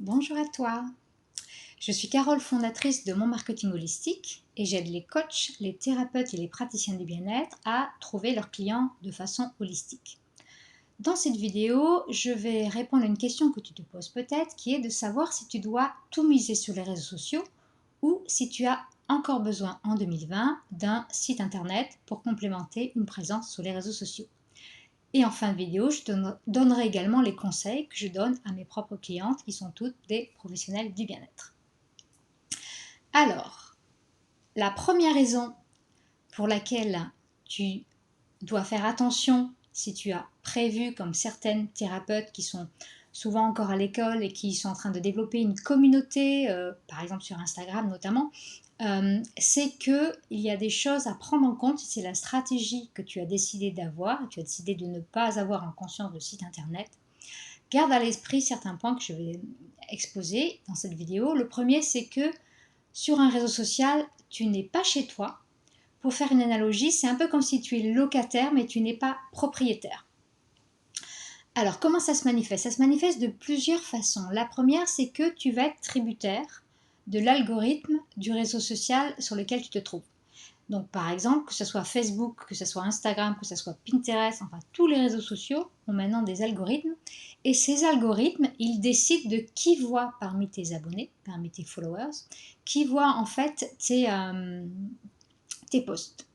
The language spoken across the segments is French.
Bonjour à toi, je suis Carole, fondatrice de Mon Marketing Holistique et j'aide les coachs, les thérapeutes et les praticiens du bien-être à trouver leurs clients de façon holistique. Dans cette vidéo, je vais répondre à une question que tu te poses peut-être qui est de savoir si tu dois tout miser sur les réseaux sociaux ou si tu as encore besoin en 2020 d'un site internet pour complémenter une présence sur les réseaux sociaux. Et en fin de vidéo, je te donnerai également les conseils que je donne à mes propres clientes qui sont toutes des professionnels du bien-être. Alors, la première raison pour laquelle tu dois faire attention si tu as prévu, comme certaines thérapeutes qui sont souvent encore à l'école et qui sont en train de développer une communauté, par exemple sur Instagram notamment, c'est qu'il y a des choses à prendre en compte si c'est la stratégie que tu as décidé d'avoir, tu as décidé de ne pas avoir en conscience de site internet. Garde à l'esprit certains points que je vais exposer dans cette vidéo. Le premier, c'est que sur un réseau social, tu n'es pas chez toi. Pour faire une analogie, c'est un peu comme si tu es locataire, mais tu n'es pas propriétaire. Alors, comment ça se manifeste? Ça se manifeste de plusieurs façons. La première, c'est que tu vas être tributaire de l'algorithme du réseau social sur lequel tu te trouves. Donc, par exemple, que ce soit Facebook, que ce soit Instagram, que ce soit Pinterest, enfin, tous les réseaux sociaux ont maintenant des algorithmes. Et ces algorithmes, ils décident de qui voit parmi tes abonnés, parmi tes followers, qui voit en fait tes posts.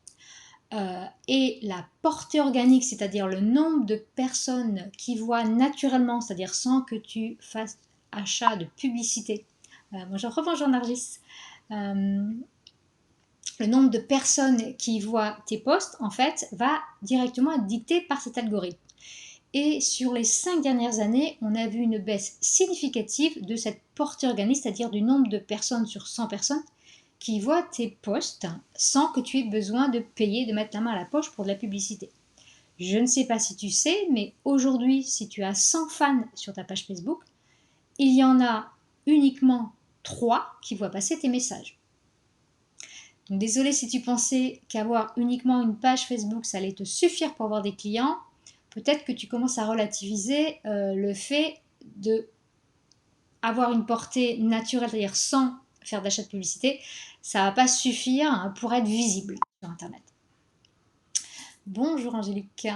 Et la portée organique, c'est-à-dire le nombre de personnes qui voient naturellement, c'est-à-dire sans que tu fasses achat de publicité. Bonjour Nargis. Le nombre de personnes qui voient tes posts, en fait, va directement être dicté par cet algorithme. Et sur les 5 dernières années, on a vu une baisse significative de cette portée organique, c'est-à-dire du nombre de personnes sur 100 personnes qui voient tes posts sans que tu aies besoin de payer, de mettre la main à la poche pour de la publicité. Je ne sais pas si tu sais, mais aujourd'hui, si tu as 100 fans sur ta page Facebook, il y en a uniquement 3 qui voient passer tes messages. Donc désolé si tu pensais qu'avoir uniquement une page Facebook, ça allait te suffire pour avoir des clients. Peut-être que tu commences à relativiser le fait d'avoir une portée naturelle, c'est-à-dire sans faire d'achat de publicité, ça ne va pas suffire pour être visible sur Internet. Bonjour Angélique.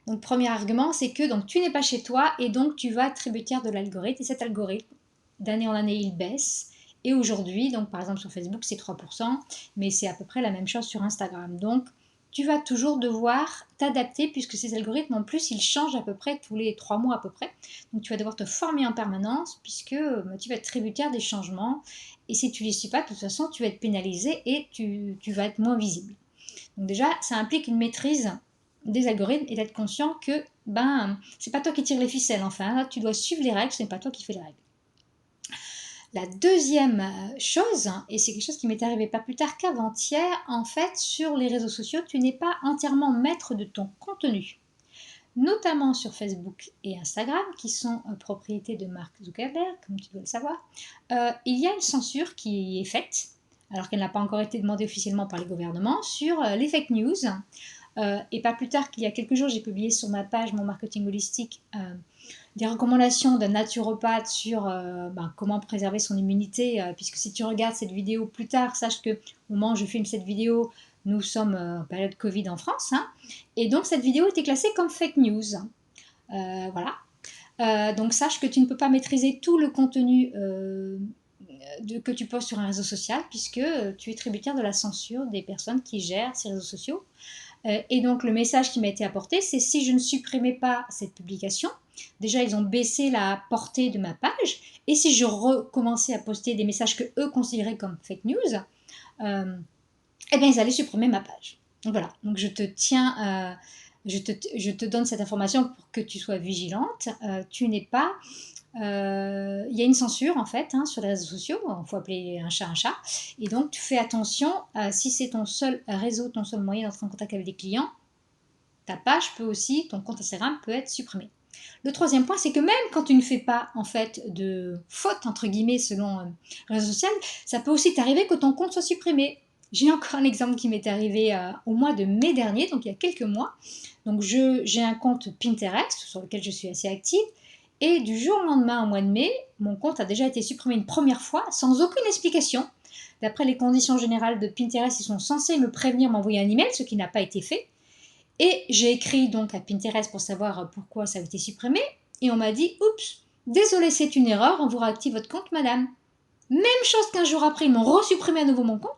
Donc premier argument, c'est que donc, tu n'es pas chez toi et donc tu vas être tributaire de l'algorithme. Et cet algorithme, d'année en année, il baisse. Et aujourd'hui, donc par exemple sur Facebook, c'est 3%, mais c'est à peu près la même chose sur Instagram. Donc tu vas toujours devoir t'adapter puisque ces algorithmes, en plus, ils changent à peu près tous les 3 mois à peu près. Donc tu vas devoir te former en permanence puisque tu vas être tributaire des changements. Et si tu ne les suis pas, de toute façon, tu vas être pénalisé et tu vas être moins visible. Donc déjà, ça implique une maîtrise des algorithmes et d'être conscient que c'est pas toi qui tires les ficelles, enfin, là, tu dois suivre les règles, ce n'est pas toi qui fais les règles. La deuxième chose, et c'est quelque chose qui m'est arrivé pas plus tard qu'avant-hier, en fait, sur les réseaux sociaux, tu n'es pas entièrement maître de ton contenu. Notamment sur Facebook et Instagram, qui sont propriété de Mark Zuckerberg, comme tu dois le savoir, il y a une censure qui est faite, alors qu'elle n'a pas encore été demandée officiellement par les gouvernements, sur les fake news. Et pas plus tard qu'il y a quelques jours, j'ai publié sur ma page Mon Marketing Holistique des recommandations d'un naturopathe sur comment préserver son immunité, puisque si tu regardes cette vidéo plus tard, sache que au moment où je filme cette vidéo, nous sommes en période Covid en France, hein, et donc cette vidéo était classée comme fake news. Voilà. Donc sache que tu ne peux pas maîtriser tout le contenu que tu postes sur un réseau social, puisque tu es tributaire de la censure des personnes qui gèrent ces réseaux sociaux. Et donc le message qui m'a été apporté, c'est si je ne supprimais pas cette publication, déjà ils ont baissé la portée de ma page, et si je recommençais à poster des messages que eux considéraient comme fake news, eh bien ils allaient supprimer ma page. Donc voilà, donc je te donne cette information pour que tu sois vigilante. Tu n'es pas il y a une censure en fait sur les réseaux sociaux, il faut appeler un chat, et donc tu fais attention, si c'est ton seul réseau, ton seul moyen d'entrer en contact avec des clients, ta page peut aussi, ton compte Instagram peut être supprimé. Le troisième point, c'est que même quand tu ne fais pas en fait de faute entre guillemets selon le réseau social, ça peut aussi t'arriver que ton compte soit supprimé. J'ai encore un exemple qui m'est arrivé au mois de mai dernier, donc il y a quelques mois. Donc j'ai un compte Pinterest sur lequel je suis assez active. Et du jour au lendemain, au mois de mai, mon compte a déjà été supprimé une première fois, sans aucune explication. D'après les conditions générales de Pinterest, ils sont censés me prévenir, m'envoyer un email, ce qui n'a pas été fait. Et j'ai écrit donc à Pinterest pour savoir pourquoi ça avait été supprimé. Et on m'a dit, oups, désolé, c'est une erreur, on vous réactive votre compte, madame. Même chose qu'1 jour après, ils m'ont resupprimé à nouveau mon compte.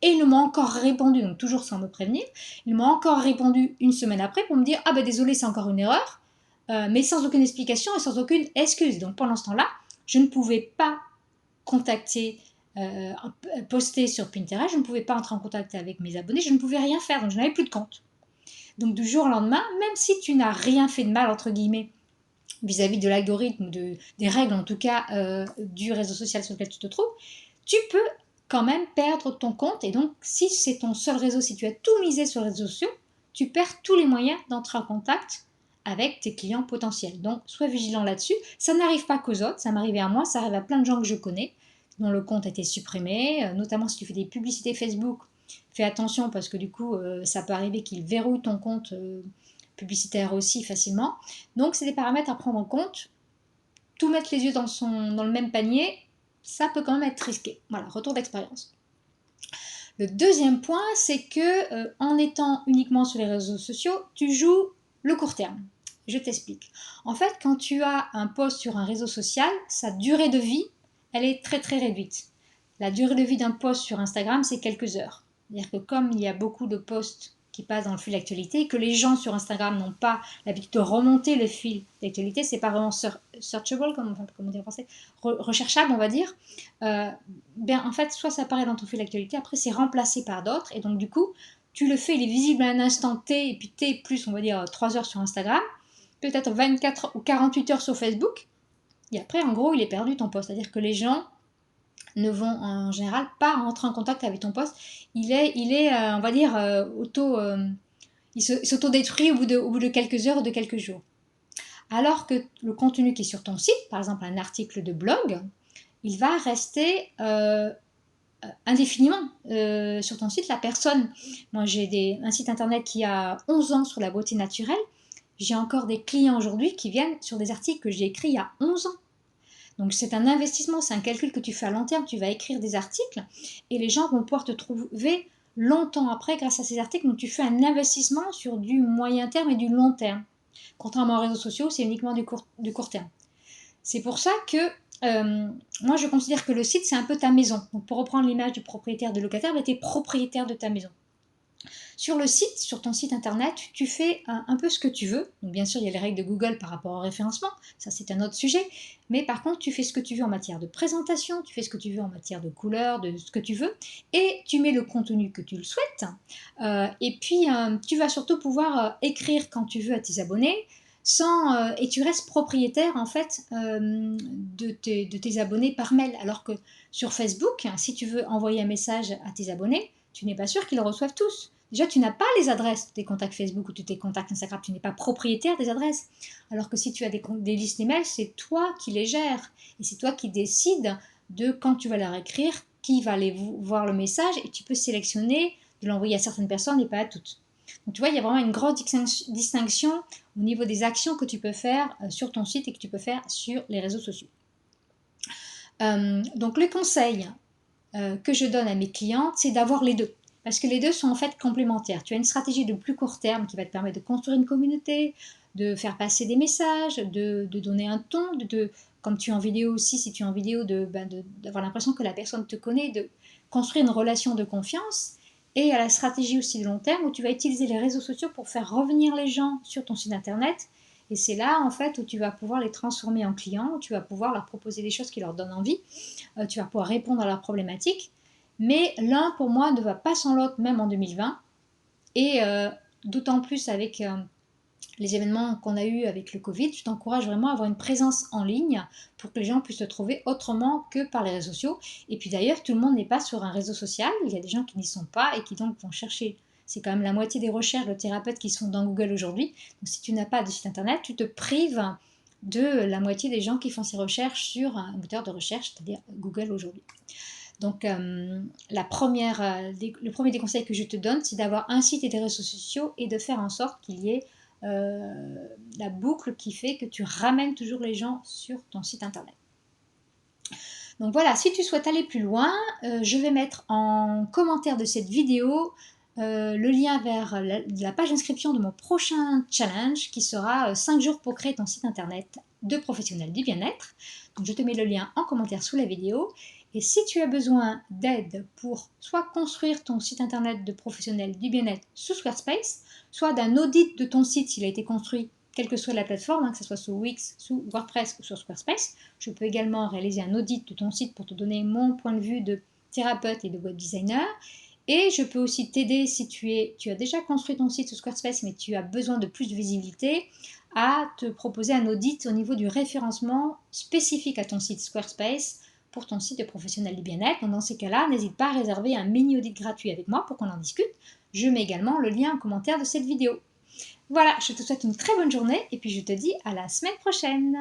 Et ils m'ont encore répondu, donc toujours sans me prévenir, ils m'ont encore répondu une semaine après pour me dire, ah ben désolé, c'est encore une erreur, mais sans aucune explication et sans aucune excuse. Donc pendant ce temps-là, je ne pouvais pas contacter, poster sur Pinterest, je ne pouvais pas entrer en contact avec mes abonnés, je ne pouvais rien faire, donc je n'avais plus de compte. Donc du jour au lendemain, même si tu n'as rien fait de mal, entre guillemets, vis-à-vis de l'algorithme, des règles en tout cas du réseau social sur lequel tu te trouves, tu peux quand même perdre ton compte. Et donc, si c'est ton seul réseau, si tu as tout misé sur les réseaux sociaux, tu perds tous les moyens d'entrer en contact avec tes clients potentiels. Donc, sois vigilant là-dessus. Ça n'arrive pas qu'aux autres, ça m'arrivait à moi, ça arrive à plein de gens que je connais, dont le compte a été supprimé, notamment si tu fais des publicités Facebook. Fais attention parce que du coup, ça peut arriver qu'ils verrouillent ton compte publicitaire aussi facilement. Donc, c'est des paramètres à prendre en compte. Tout mettre les yeux dans le même panier, ça peut quand même être risqué. Voilà, retour d'expérience. Le deuxième point, c'est que en étant uniquement sur les réseaux sociaux, tu joues le court terme. Je t'explique. En fait, quand tu as un post sur un réseau social, sa durée de vie, elle est très très réduite. La durée de vie d'un post sur Instagram, c'est quelques heures. C'est-à-dire que comme il y a beaucoup de posts qui passent dans le fil d'actualité, que les gens sur Instagram n'ont pas l'habitude de remonter le fil d'actualité, c'est pas vraiment searchable, comment dire en français, recherchable, on va dire. Ben, en fait, soit ça apparaît dans ton fil d'actualité, après c'est remplacé par d'autres, et donc du coup, tu le fais, il est visible à un instant T, et puis T plus, on va dire, 3 heures sur Instagram, peut-être 24 ou 48 heures sur Facebook, et après, en gros, il est perdu ton post. C'est-à-dire que les gens ne vont en général pas rentrer en contact avec ton post. Il est on va dire, il s'auto-détruit au bout de quelques heures ou de quelques jours. Alors que le contenu qui est sur ton site, par exemple un article de blog, il va rester indéfiniment sur ton site. La personne, moi j'ai un site internet qui a 11 ans sur la beauté naturelle, j'ai encore des clients aujourd'hui qui viennent sur des articles que j'ai écrits il y a 11 ans. Donc c'est un investissement, c'est un calcul que tu fais à long terme, tu vas écrire des articles et les gens vont pouvoir te trouver longtemps après grâce à ces articles. Donc tu fais un investissement sur du moyen terme et du long terme. Contrairement aux réseaux sociaux, c'est uniquement du court terme. C'est pour ça que moi je considère que le site c'est un peu ta maison. Donc pour reprendre l'image du propriétaire de locataire, tu es propriétaire de ta maison. Sur le site, sur ton site internet, tu fais un peu ce que tu veux. Donc bien sûr, il y a les règles de Google par rapport au référencement, ça c'est un autre sujet. Mais par contre, tu fais ce que tu veux en matière de présentation, tu fais ce que tu veux en matière de couleur, de ce que tu veux, et tu mets le contenu que tu le souhaites. Et puis, tu vas surtout pouvoir écrire quand tu veux à tes abonnés, et tu restes propriétaire en fait de tes abonnés par mail. Alors que sur Facebook, si tu veux envoyer un message à tes abonnés, tu n'es pas sûr qu'ils le reçoivent tous. Déjà, tu n'as pas les adresses de tes contacts Facebook ou de tes contacts Instagram, tu n'es pas propriétaire des adresses. Alors que si tu as des listes email, c'est toi qui les gères. Et c'est toi qui décides de quand tu vas leur écrire, qui va aller voir le message, et tu peux sélectionner de l'envoyer à certaines personnes et pas à toutes. Donc tu vois, il y a vraiment une grosse distinction au niveau des actions que tu peux faire sur ton site et que tu peux faire sur les réseaux sociaux. Donc le conseil que je donne à mes clientes, c'est d'avoir les deux. Parce que les deux sont en fait complémentaires. Tu as une stratégie de plus court terme qui va te permettre de construire une communauté, de faire passer des messages, de donner un ton, comme tu es en vidéo aussi, si tu es en vidéo, d'avoir l'impression que la personne te connaît, de construire une relation de confiance. Et à la stratégie aussi de long terme où tu vas utiliser les réseaux sociaux pour faire revenir les gens sur ton site internet. Et c'est là en fait où tu vas pouvoir les transformer en clients, où tu vas pouvoir leur proposer des choses qui leur donnent envie, tu vas pouvoir répondre à leurs problématiques. Mais l'un pour moi ne va pas sans l'autre même en 2020. Et d'autant plus avec les événements qu'on a eus avec le Covid, je t'encourage vraiment à avoir une présence en ligne pour que les gens puissent te trouver autrement que par les réseaux sociaux. Et puis d'ailleurs, tout le monde n'est pas sur un réseau social. Il y a des gens qui n'y sont pas et qui donc vont chercher. C'est quand même la moitié des recherches de thérapeutes qui sont dans Google aujourd'hui. Donc si tu n'as pas de site internet, tu te prives de la moitié des gens qui font ces recherches sur un moteur de recherche, c'est-à-dire Google aujourd'hui. Donc, le premier des conseils que je te donne, c'est d'avoir un site et des réseaux sociaux et de faire en sorte qu'il y ait la boucle qui fait que tu ramènes toujours les gens sur ton site internet. Donc voilà, si tu souhaites aller plus loin, je vais mettre en commentaire de cette vidéo le lien vers la page d'inscription de mon prochain challenge qui sera 5 jours pour créer ton site internet de professionnel du bien-être. Donc je te mets le lien en commentaire sous la vidéo. Et si tu as besoin d'aide pour soit construire ton site internet de professionnel du bien-être sous Squarespace, soit d'un audit de ton site s'il a été construit, quelle que soit la plateforme, que ce soit sous Wix, sous WordPress ou sur Squarespace, je peux également réaliser un audit de ton site pour te donner mon point de vue de thérapeute et de web designer. Et je peux aussi t'aider si tu as déjà construit ton site sous Squarespace mais tu as besoin de plus de visibilité, à te proposer un audit au niveau du référencement spécifique à ton site Squarespace pour ton site de professionnel du bien-être. Donc dans ces cas-là, n'hésite pas à réserver un mini-audit gratuit avec moi pour qu'on en discute. Je mets également le lien en commentaire de cette vidéo. Voilà, je te souhaite une très bonne journée et puis je te dis à la semaine prochaine.